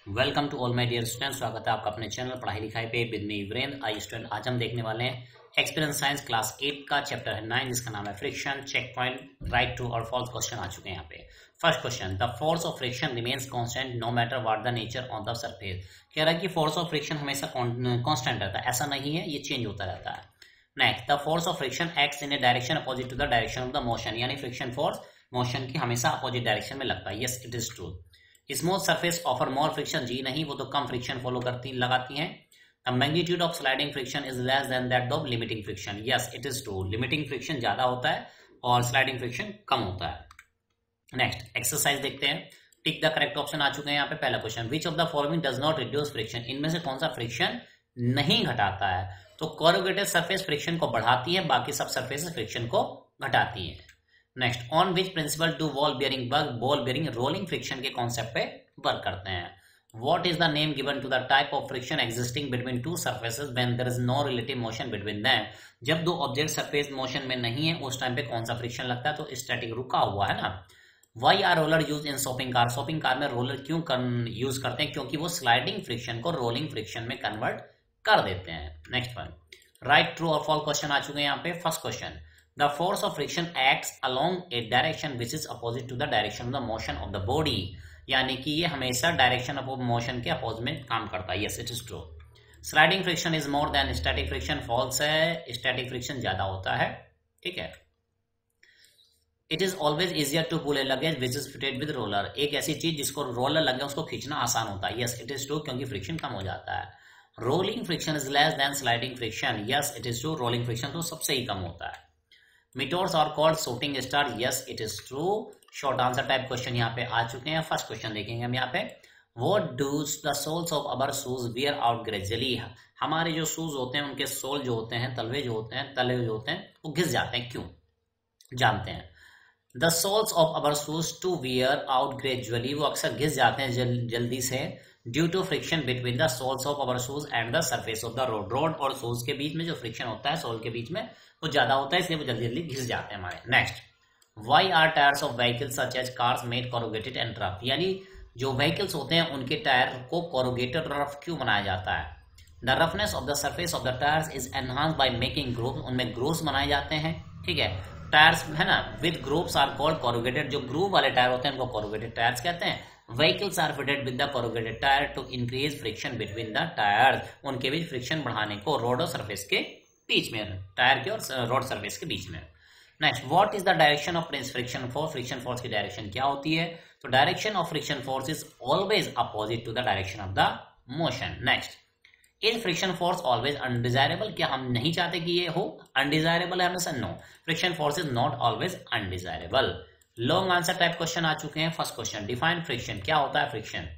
Welcome to all my dear students. स्वागत है आपका अपने चैनल पढ़ाई लिखाई पे with me Virendra. I student, आज हम देखने वाले हैं एक्सपीरियंस साइंस क्लास 8 का चैप्टर है 9, जिसका नाम है friction. Check point, right, true और फॉल्स क्वेश्चन आ चुके हैं यहाँ पे। First question, the force of friction remains constant no matter what the nature on the surface. कह रहा है कि फोर्स ऑफ फ्रिक्शन हमेशा कांस्टेंट रहता है, ऐसा नहीं है, ये चेंज होता रहता है। Next, the force of friction acts in a direction opposite to the direction of the motion, यानी फ्रिक्शन फोर्स मोशन की हमेशा अपोजिट डायरेक्शन में लगता है। Yes, it is true. Smooth surface offer more friction, जी नहीं, वो तो कम फ्रिक्शन फॉलो करती लगाती हैं। The magnitude of sliding friction is less than that of limiting friction. Yes, it is true. Limiting friction ज्यादा होता है और स्लाइडिंग फ्रिक्शन कम होता है। नेक्स्ट एक्सरसाइज देखते हैं। टिक द करेक्ट ऑप्शन आ चुके हैं यहाँ पे। पहला question, which of the following does not reduce friction, इनमें से कौन सा फ्रिक्शन नहीं घटाता है? तो कोरुगेटेड सरफेस फ्रिक्शन को बढ़ाती है, बाकी सब सरफेस फ्रिक्शन को घटाती है। Next, on which principle do ball bearing work, ball bearing rolling friction के कॉन्सेप्ट पे वर्क करते हैं। What is the name given to the type of friction existing between two surfaces when there is no relative motion between them. जब दो object surface motion में नहीं है उस टाइम पे कौन सा फ्रिक्शन लगता है? तो स्टैटिक, रुका हुआ है ना। Why are roller use in shopping car, shopping car में रोलर क्यों यूज करते हैं? क्योंकि वो स्लाइडिंग फ्रिक्शन को रोलिंग फ्रिक्शन में कन्वर्ट कर देते हैं। नेक्स्ट वन, राइट, ट्रू और फॉल्स क्वेश्चन आ चुके हैं यहाँ पे। First question, the force of friction acts along a direction which is opposite to the direction of the motion of the body, यानी कि ये हमेशा डायरेक्शन ऑफ मोशन के अपोजिट में काम करता है। Yes, it is true. Sliding friction is more than static friction, false है, स्टैटिक फ्रिक्शन ज्यादा होता है। ठीक है। It is always easier to pull a luggage which is fitted with roller, एक ऐसी चीज जिसको रोलर लगे उसको खींचना आसान होता है। यस, इट इज ट्रू, क्योंकि फ्रिक्शन कम हो जाता है। Rolling friction is less then sliding friction, yes it is true, rolling friction तो सबसे ही कम होता है। Meteors are called shooting star, yes it is true। Short answer type question यहाँ पे आ चुके हैं। फर्स्ट क्वेश्चन देखेंगे हम यहाँ पे। What does the soles of our shoes wear out gradually, हमारे जो शूज होते हैं उनके सोल जो होते हैं, तलवे जो होते हैं, तले जो होते हैं, वो घिस जाते हैं, क्यों? जानते हैं। The soles of our shoes to wear out gradually, वो अक्सर घिस जाते हैं जल्दी से, due to friction between the soles of our shoes and the surface of the road, road और शूज के बीच में जो फ्रिक्शन होता है सोल के बीच में वो ज्यादा होता है, इसलिए वो जल्दी जल्दी घिस जाते हैं हमारे। Next, why are tyres of vehicles such as cars made corrugated and rough, यानी जो व्हीकल्स होते हैं उनके टायर को कोरुगेटेड रफ क्यों बनाया जाता है? The roughness of the surface of the tyres is enhanced by making grooves, उनमें ग्रूव्स बनाए जाते हैं। ठीक है, टायर्स है ना, with grooves are called corrugated, जो ग्रूव वाले टायर होते हैं उनको कोरुगेटेड टायर्स कहते हैं। Vehicles are fitted with the corrugated tyre to increase friction between the tyres, उनके बीच फ्रिक्शन बढ़ाने को रोड और सरफेस के बीच में, टायर के और रोड सरफेस के बीच में। Next, what is the direction of friction force, friction force की डायरेक्शन क्या होती है? तो direction of friction force is always opposite to the direction of the motion. Next, is friction force always undesirable, क्या हम नहीं चाहते कि ये हो? अनडिजायरेबल है हमेशा? No, friction force is not always undesirable. Long answer type question आ चुके हैं। फर्स्ट क्वेश्चन, डिफाइन फ्रिक्शन, क्या होता है फ्रिक्शन?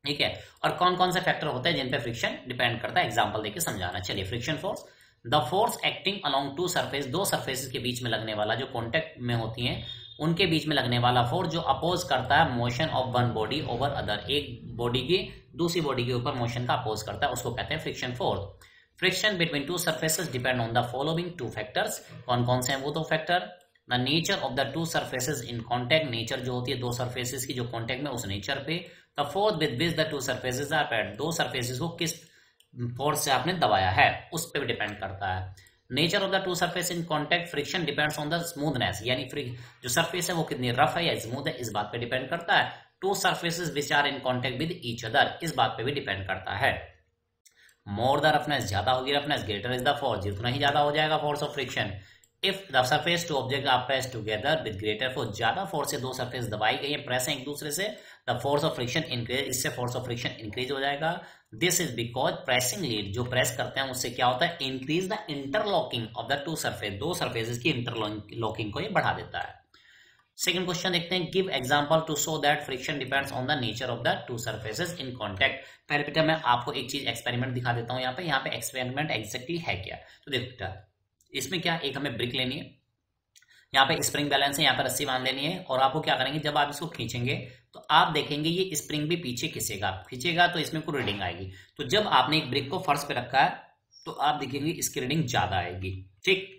ठीक है, और कौन कौन से फैक्टर होते हैं जिन पे फ्रिक्शन डिपेंड करता है, एग्जांपल देके समझाना। चलिए, friction force, the force acting along two surface, दो सरफेसेस के बीच में लगने वाला, जो कॉन्टेक्ट में होती हैं उनके बीच में लगने वाला फोर्स, जो अपोज करता है motion of one body over other, एक बॉडी की दूसरी बॉडी के ऊपर मोशन का अपोज करता है, उसको कहते हैं friction force. Friction between two surfaces depend on the following two factors, कौन कौन से हैं वो दो factor? The nature of the two surfaces in contact, nature जो होती है दो सरफेसेस की जो कॉन्टैक्ट में, उस नेचर पे। The force with which the two surfaces are pad, दो सरफेसेस को किस फोर्स से आपने दबाया है उस पर भी डिपेंड करता है। Nature of the two surface in contact, friction depends on the smoothness, यानी जो सरफेस है वो कितनी रफ है या स्मूथ है, इस बात पे डिपेंड करता है। Two surfaces which are in contact with each other, इस बात पे भी डिपेंड करता है। मोर द रफनेस, ज्यादा होगी roughness, greater is the force, जितना ही ज्यादा हो जाएगा force of friction. If the surface two object are press together with greater force, ज्यादा फोर्स से दो सरफेस दबाई गई है, प्रेस है एक दूसरे से, the force of friction increase, इससे फोर्स ऑफ फ्रिक्शन इंक्रीज हो जाएगा। This is because pressing lead, जो प्रेस करते हैं उससे क्या होता है? Increase the interlocking of the two surface, दो सरफेसेस की इंटरलॉकिंग को ये बढ़ा देता है। सेकंड क्वेश्चन देखते हैं, give example to show that friction depends on the nature of the two surfaces in contact. पहले बेटा मैं आपको एक चीज एक्सपेरिमेंट दिखा देता हूं यहाँ पे एक्सपेरिमेंट एग्जैक्टली है क्या। तो देखो बेटा, इसमें क्या, एक हमें ब्रिक लेनी है, यहाँ पे स्प्रिंग बैलेंस है, यहाँ पे रस्सी बांध लेनी है, और आपको क्या करेंगे, जब आप इसको खींचेंगे तो आप देखेंगे ये स्प्रिंग भी पीछे खींचेगा तो इसमें कोई रीडिंग आएगी। तो जब आपने एक ब्रिक को फर्श पे रखा है तो आप देखेंगे इसकी रीडिंग ज्यादा आएगी। ठीक,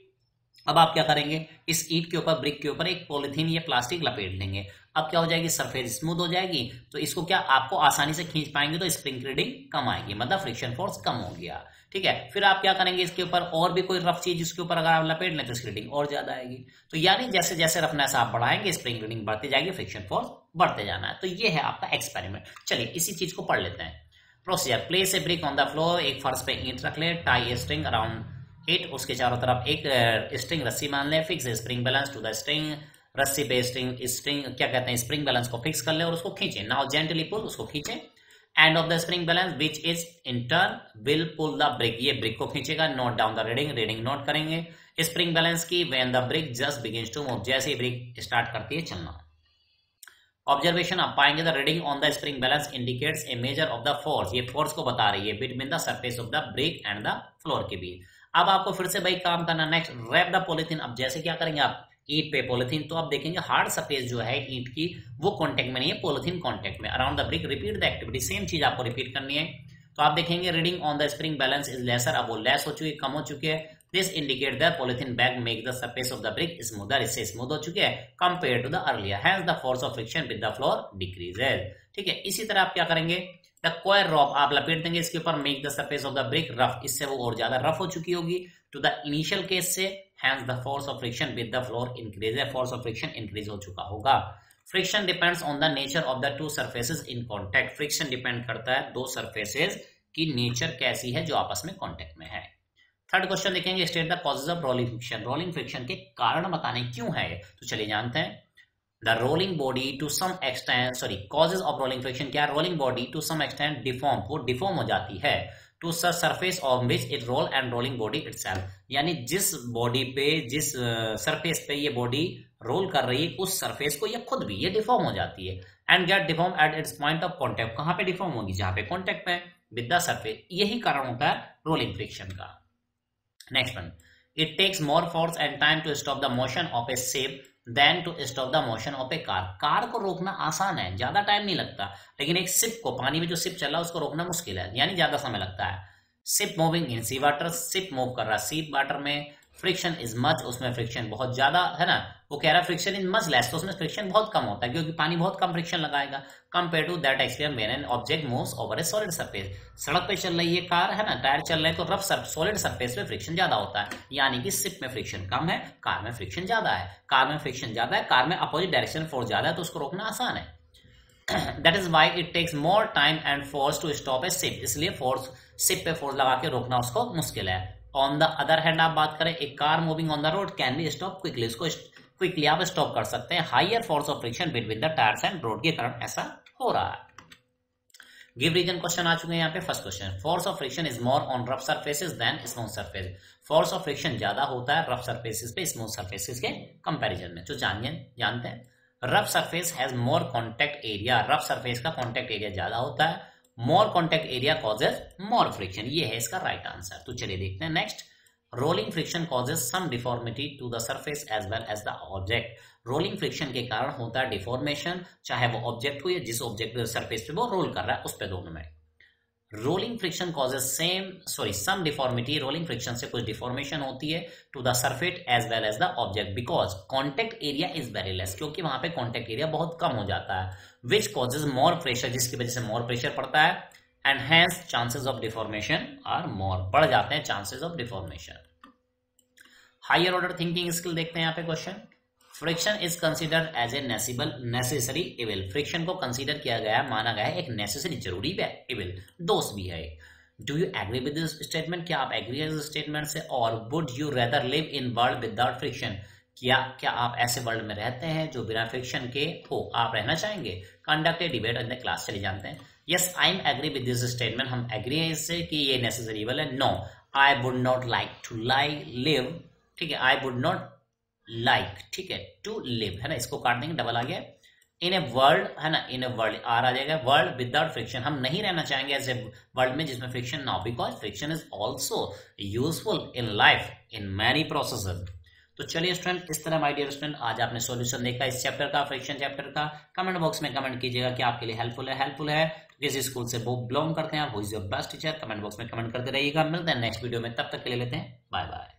अब आप क्या करेंगे, इस ईंट के ऊपर, ब्रिक के ऊपर एक पॉलिथीन या प्लास्टिक लपेट लेंगे। अब क्या हो जाएगी, सरफेस स्मूथ हो जाएगी, तो इसको क्या आपको आसानी से खींच पाएंगे, तो स्प्रिंग रीडिंग कम आएगी, मतलब फ्रिक्शन फोर्स कम हो गया। ठीक है, फिर आप क्या करेंगे, इसके ऊपर और भी कोई रफ चीज इसके ऊपर अगर आप लपेट लें तो इसकी रीडिंग और ज्यादा आएगी। तो यानी जैसे जैसे रफनेस आप बढ़ाएंगे स्प्रिंग रीडिंग बढ़ती जाएगी, फ्रिक्शन फोर्स बढ़ते जाना है। तो ये है आपका एक्सपेरिमेंट। चलिए इसी चीज को पढ़ लेते हैं। Procedure, place a brick on the floor, एक फर्श पे ईंट रख ले, tie a string around it, उसके चारों तरफ एक स्ट्रिंग रस्सी मान ले, fix spring balance to the string, रस्सी पे स्ट्रिंग क्या कहते हैं, स्प्रिंग बैलेंस को फिक्स कर ले और उसको खींचे। नाउ जेंटली पुल, उसको खींचे। End of the spring balance which is in turn will pull the brick, ये ब्रिक को खींचेगा। Note down the reading note करेंगे स्प्रिंग बैलेंस की। When the brick just begins to move, जैसे ही brick start करती है चलना। ऑब्जर्वेशन आप पाएंगे, the reading on the spring balance indicates a measure of the force, ये फोर्स को बता रही है between the surface of the brick and the floor के बीच। अब आपको फिर से भाई काम करना, नेक्स्ट रैप द पॉलिथीन। अब जैसे क्या करेंगे आप, ईंट पे पॉलिथीन, तो आप देखेंगे हार्ड सरफेस जो है ईंट की वो कांटेक्ट में नहीं है, पॉलिथीन कांटेक्ट में। Around the brick repeat the activity, same चीज आपको रिपीट करनी है। तो आप देखेंगे reading on the spring balance is lesser, अब वो लेस हो चुकी है, कम हो चुकी है। This indicate the polythene bag make the surface of the brick smoother, इससे स्मूथ हो चुकी है compare to the earlier, hence the force of friction with the floor decreases. ठीक है, इसी तरह आप क्या करेंगे, द कॉयर रॉप आप लपेट देंगे इसके ऊपर, make the surface of the brick rough, इससे वो और ज्यादा रफ हो चुकी होगी टू द इनिशियल केस से, hence the force of friction with the floor increases, force of friction increase हो चुका होगा। Friction depends on the nature of the two surfaces in contact, friction depend करता है दो सरफेसेस की nature कैसी है जो आपस में कॉन्टैक्ट में है। थर्ड क्वेश्चन देखेंगे, state the causes of rolling friction, rolling friction के कारण बताने क्यों है। तो चलिए जानते हैं। The rolling body to some extent, sorry causes of rolling friction क्या, rolling body to some extent deform, वो डिफॉर्म हो जाती है to surface on which it roll and rolling body itself, यानी जिस बॉडी पे जिस सरफेस पे ये बॉडी रोल कर रही है उस सरफेस को ये खुद भी ये डिफॉर्म हो जाती है। And get deform at its point of contact, कहाँ पे डिफॉर्म होगी, जहां पे कॉन्टैक्ट में विद द सरफेस, यही कारण होता है रोलिंग फ्रिक्शन का। Next one, it takes more force and time to stop the motion of a ship than to stop the motion of a car, car को रोकना आसान है, ज्यादा टाइम नहीं लगता, लेकिन एक शिप को, पानी में जो शिप चल रहा है उसको रोकना मुश्किल है, यानी ज्यादा समय लगता है। Ship moving in sea water, ship move कर रहा है सी वाटर में, फ्रिक्शन इज मच, उसमें फ्रिक्शन बहुत ज्यादा है ना, वो कह रहा है फ्रिक्शन इज मच लेस, तो उसमें फ्रिक्शन बहुत कम होता है क्योंकि पानी बहुत कम फ्रिक्शन लगाएगा compare to that experience when an object moves over a solid surface. सड़क पे चल रही है कार है ना, टायर चल रहे हैं, तो रफ सॉलिड सरफेस पे फ्रिक्शन ज्यादा होता है, यानी कि शिप में फ्रिक्शन कम है, कार में फ्रिक्शन ज्यादा है। कार में फ्रिक्शन ज्यादा है, कार में अपोजिट डायरेक्शन फोर्स ज्यादा है, तो उसको रोकना आसान है। That is why it takes more time and force to stop a ship, इसलिए फोर्स शिप पे फोर्स लगा के रोकना उसको मुश्किल है। ऑन द अदर हैंड आप बात करें, एक car moving on the road can be stop quickly, इसको क्विकली आप स्टॉप कर सकते हैं, higher force of friction between the tyres and road के कारण ऐसा हो रहा है। गिव रीजन क्वेश्चन आ चुके हैं यहाँ पे। First question, force of friction is more on rough surfaces than smooth surface, force of friction ज्यादा होता है रफ सरफेसेस पे स्मूथ सरफेसेस के कंपैरिजन में। तो जानते हैं, rough surface has more contact area, rough surface का कॉन्टैक्ट एरिया ज्यादा होता है, more contact area causes more friction, ये है इसका राइट आंसर। तो चलिए देखते हैं next. Rolling friction causes some deformity to the surface as well as the object, rolling friction के कारण होता है डिफॉर्मेशन, चाहे वो ऑब्जेक्ट हो या जिस ऑब्जेक्ट सरफेस पे वो रोल कर रहा है उस पे, दोनों में। Rolling friction causes some deformity, rolling friction से कुछ डिफॉर्मेशन होती है to the surface as well as the object because contact area is very less, क्योंकि वहां पे कॉन्टैक्ट एरिया बहुत कम हो जाता है, विच कॉजेज मोर प्रेशर, जिसकी वजह से मोर प्रेशर पड़ता है, and hence chances of deformation are more, बढ़ जाते हैं chances of deformation. Higher order thinking skill देखते हैं यहाँ पे question. Friction is considered as a necessary evil, friction को कंसीडर किया गया, माना गया है एक नेसेसरी जरूरी इविल, दोस्त भी है। Do you agree with this statement, क्या आप एग्री है इस स्टेटमेंट से, और would you rather live in world without friction, क्या आप ऐसे वर्ल्ड में रहते हैं जो बिना फ्रिक्शन के हो, आप रहना चाहेंगे। Conduct a debate in the class, चले जानते हैं। Yes I am agree with this statement, हम एग्री है इससे कि ये नेसेसरी इविल है। No I would not like to live, ठीक है, आई वुड नॉट लाइक, ठीक है, टू लिव है ना, इसको काट देंगे, डबल आ गया, इन ए वर्ल्ड है ना, इन ए वर्ल्ड आर आ जाएगा, वर्ल्ड विदाउट फ्रिक्शन, हम नहीं रहना चाहेंगे ऐसे वर्ल्ड में जिसमें फ्रिक्शन ना हो, because friction is also useful in life in many processes. तो चलिए स्टूडेंट, इस तरह माय डियर स्टूडेंट आज आपने सॉल्यूशन देखा इस चैप्टर का, फ्रिक्शन चैप्टर का। कमेंट बॉक्स में कमेंट कीजिएगा कि आपके लिए हेल्पफुल है किस स्कूल से वो बिलोंग करते हैं आप, who is your best teacher, comment box में कमेंट करते रहिएगा। मिलते हैं नेक्स्ट वीडियो में, तब तक के लिए लेते हैं बाय बाय।